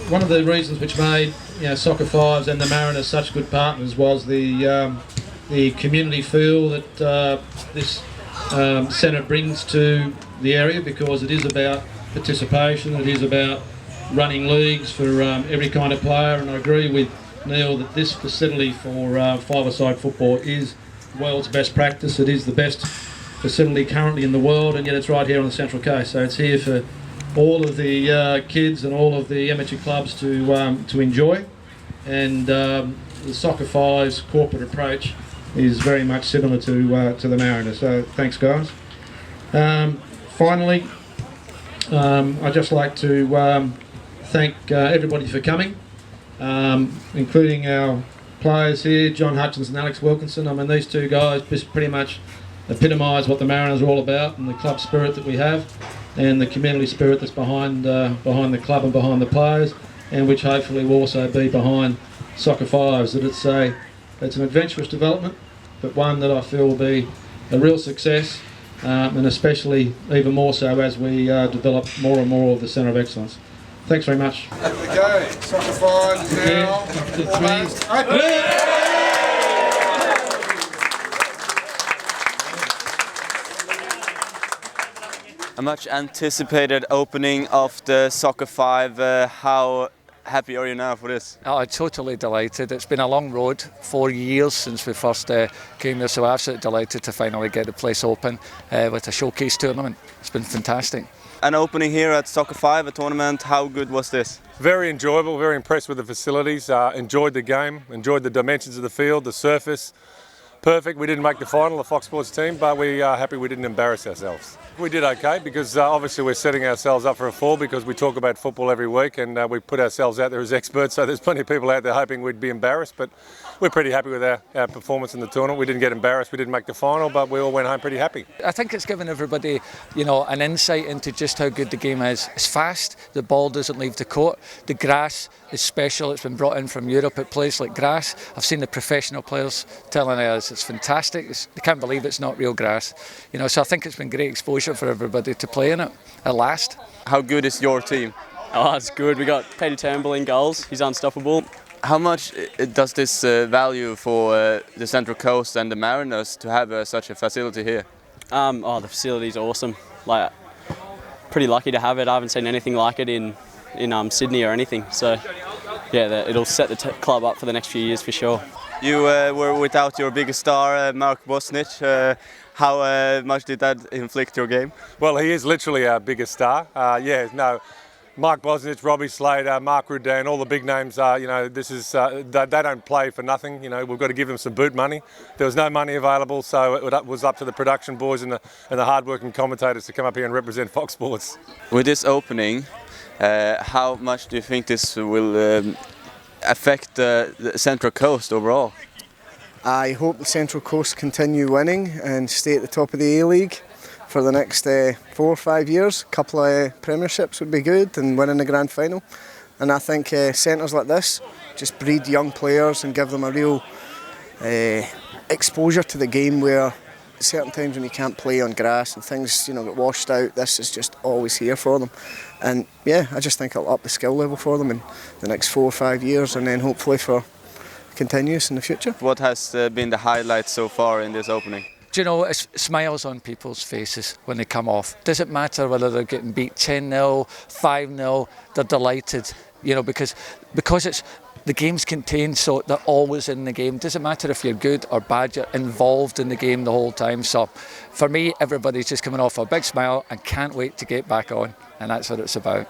one of the reasons which made Soccer5s and the Mariners such good partners was the community feel that this centre brings to the area, because it is about participation, it is about running leagues for every kind of player. And I agree with Neil that this facility for five-a-side football is the world's best practice. It is the best facility currently in the world, and yet it's right here on the Central Coast. So it's here for all of the kids and all of the amateur clubs to enjoy. And the Soccer5s corporate approach is very much similar to the Mariners. So thanks, guys. Finally, I'd just like to thank everybody for coming, including our players here, John Hutchins and Alex Wilkinson. I mean, these two guys just pretty much epitomise what the Mariners are all about, and the club spirit that we have, and the community spirit that's behind the club and behind the players, and which hopefully will also be behind Soccer5s. That it's an adventurous development, but one that I feel will be a real success, and especially even more so as we develop more and more of the Centre of Excellence. Thanks very much. There we go. Soccer5s now. Almost open. A much anticipated opening of the Soccer5. How happy are you now for this? Oh, I'm totally delighted. It's been a long road, 4 years since we first came here, so I'm absolutely delighted to finally get the place open with a showcase tournament. It's been fantastic. An opening here at Soccer5, a tournament. How good was this? Very enjoyable, very impressed with the facilities, enjoyed the game, enjoyed the dimensions of the field, the surface. Perfect. We didn't make the final, the Fox Sports team, but we are happy we didn't embarrass ourselves. We did okay, because obviously we're setting ourselves up for a fall, because we talk about football every week, and we put ourselves out there as experts, so there's plenty of people out there hoping we'd be embarrassed, but we're pretty happy with our performance in the tournament. We didn't get embarrassed, we didn't make the final, but we all went home pretty happy. I think it's given everybody, an insight into just how good the game is. It's fast, the ball doesn't leave the court, the grass is special, it's been brought in from Europe, it plays like grass. I've seen the professional players telling us it's fantastic, they can't believe it's not real grass. So I think it's been great exposure for everybody to play in it at last. How good is your team? Oh, it's good. We got Peter Turnbull in goals, he's unstoppable. How much does this value for the Central Coast and the Mariners to have such a facility here? The facility's awesome. Pretty lucky to have it. I haven't seen anything like it in Sydney or anything. So, yeah, it'll set the club up for the next few years for sure. You were without your biggest star, Mark Bosnich. How much did that inflict your game? Well, he is literally our biggest star. Mark Bosnich, Robbie Slater, Mark Rudan, all the big names. This is they don't play for nothing. We've got to give them some boot money. There was no money available, so it was up to the production boys and the hard-working commentators to come up here and represent Fox Sports. With this opening, how much do you think this will affect the Central Coast overall? I hope the Central Coast continue winning and stay at the top of the A-League for the next 4 or 5 years. A couple of premierships would be good, and winning the grand final. And I think centres like this just breed young players and give them a real exposure to the game, where certain times when you can't play on grass and things get washed out, this is just always here for them. And yeah, I just think it'll up the skill level for them in the next 4 or 5 years, and then hopefully for continuous in the future. What has been the highlight so far in this opening? It's smiles on people's faces when they come off. Doesn't matter whether they're getting beat 10-0, 5-0, they're delighted, because it's the game's contained, so they're always in the game. Doesn't matter if you're good or bad, you're involved in the game the whole time. So for me, everybody's just coming off a big smile and can't wait to get back on, and that's what it's about.